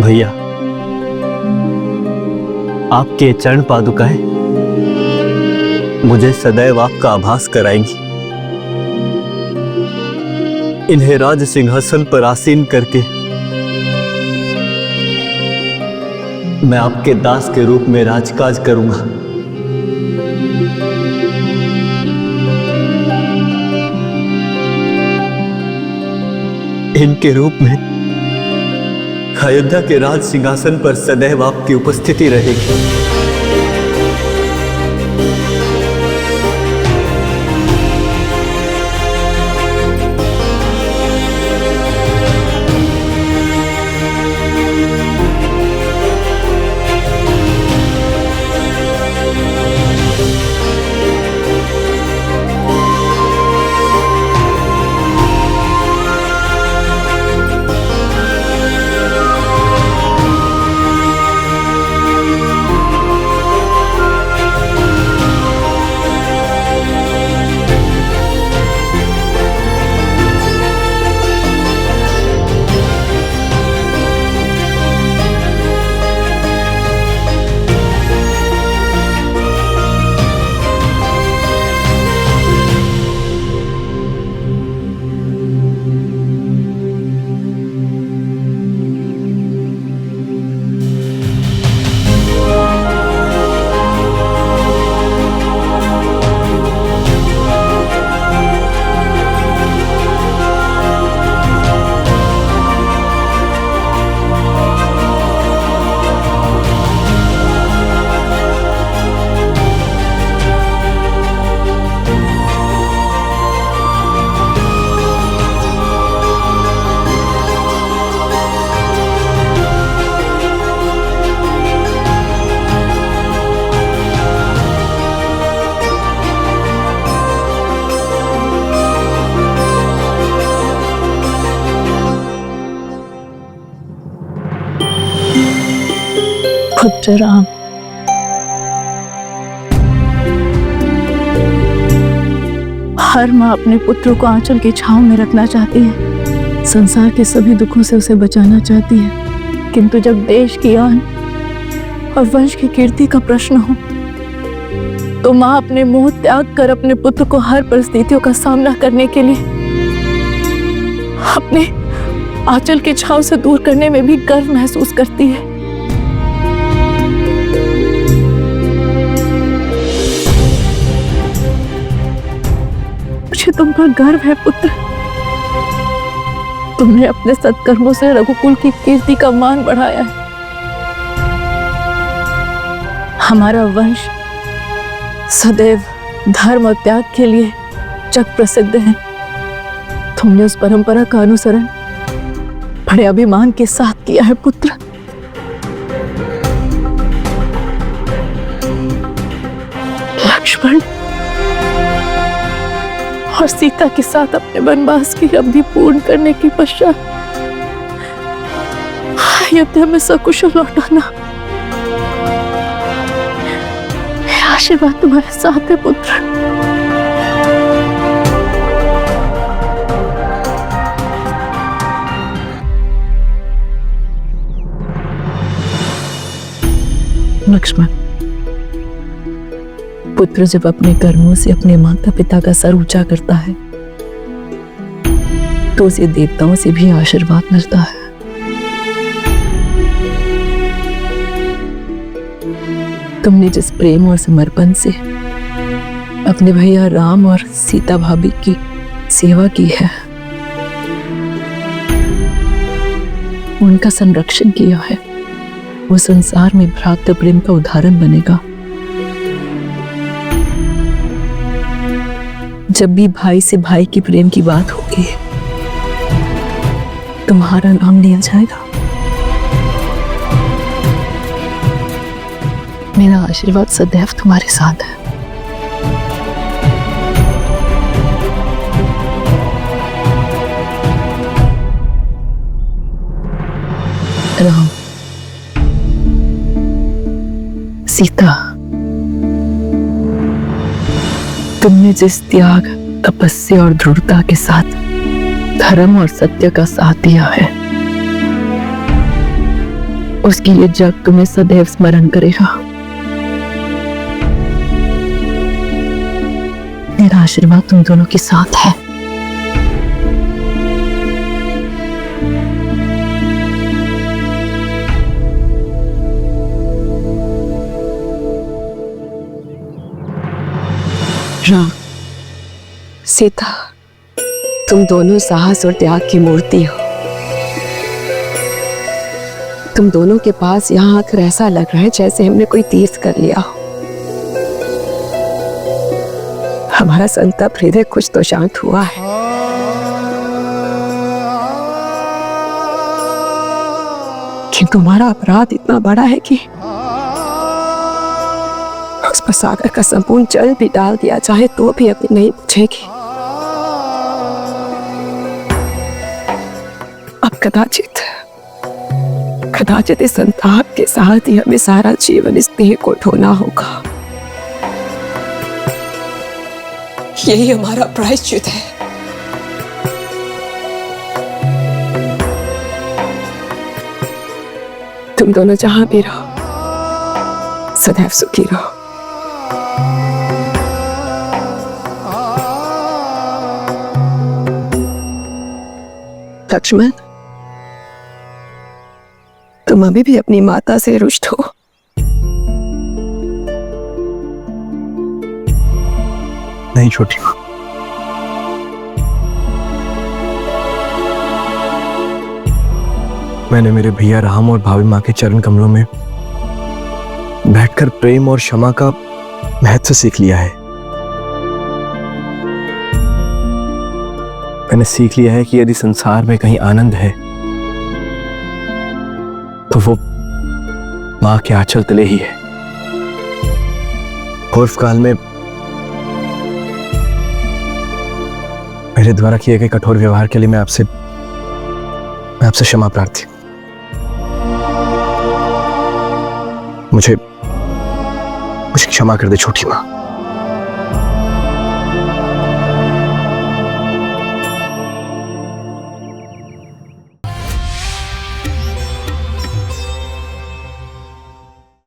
भैया, आपके चरण पादुकाएं मुझे सदैव आपका आभास कराएंगी। इन्हें राज सिंहासन पर आसीन करके मैं आपके दास के रूप में राजकाज करूंगा। इनके रूप में अयोध्या के राज सिंहासन पर सदैव आपकी उपस्थिति रहेगी। पुत्र राम, हर माँ अपने पुत्र को आंचल की छांव में रखना चाहती है, संसार के सभी दुखों से उसे बचाना चाहती है। किंतु जब देश की आन और वंश की कीर्ति का प्रश्न हो तो माँ अपने मोह त्याग कर अपने पुत्र को हर परिस्थितियों का सामना करने के लिए अपने आंचल की छांव से दूर करने में भी गर्व महसूस करती है। मुझे तुम पर गर्व है पुत्र। तुमने अपने सत्कर्मों से रघुकुल की कीर्ति का मान बढ़ाया है। हमारा वंश सदैव धर्म और त्याग के लिए जग प्रसिद्ध है। तुमने उस परंपरा का अनुसरण बड़े अभिमान के साथ किया है पुत्र। लक्ष्मण और सीता के साथ अपने वनवास की अवधि पूर्ण करने के पश्चात अयोध्या में सकुशल लौट आना। मेरा आशीर्वाद तुम्हारे साथ है पुत्र। लक्ष्मण, पुत्र जब अपने कर्मों से अपने माता पिता का सर ऊंचा करता है तो उसे देवताओं से भी आशीर्वाद मिलता है। तुमने जिस प्रेम और समर्पण से अपने भैया राम और सीता भाभी की सेवा की है, उनका संरक्षण किया है, वो संसार में भ्रातृ प्रेम का उदाहरण बनेगा। जब भी भाई से भाई की प्रेम की बात होगी तुम्हारा नाम लिया जाएगा। मेरा आशीर्वाद सदैव तुम्हारे साथ है। राम, सीता, तुमने जिस त्याग, तपस्या और दृढ़ता के साथ धर्म और सत्य का साथ दिया है, उसकी ये जग तुम्हें सदैव स्मरण करेगा। मेरा आशीर्वाद तुम दोनों के साथ है। राम, सीता, तुम दोनों साहस और त्याग की मूर्ति हो। तुम दोनों के पास यहाँ आकर ऐसा लग रहा है जैसे हमने कोई तीर्थ कर लिया हो। हमारा संताप हृदय कुछ तो शांत हुआ है। कि तुम्हारा अपराध इतना बड़ा है कि उस पर सागर का संपूर्ण जल भी डाल दिया चाहे तो भी अपनी नहीं पूछेगी। अब कदाचित इस संताप के साथ ही हमें सारा जीवन इस देह को ढोना होगा। यही हमारा प्रायश्चित है। तुम दोनों जहां भी रहो, सदैव सुखी रहो। लक्ष्मण, तुम अभी भी अपनी माता से रुष्ट हो। नहीं छोटी माँ, मैंने मेरे भैया राम और भाभी माँ के चरण कमलों में बैठकर प्रेम और क्षमा का महत्व सीख लिया है। मैंने सीख लिया है कि यदि संसार में कहीं आनंद है तो वो मां के आंचल तले ही है। पूर्व काल में मेरे द्वारा किए गए कठोर व्यवहार के लिए मैं आपसे क्षमा प्रार्थी। मुझे क्षमा कर दे छोटी मां।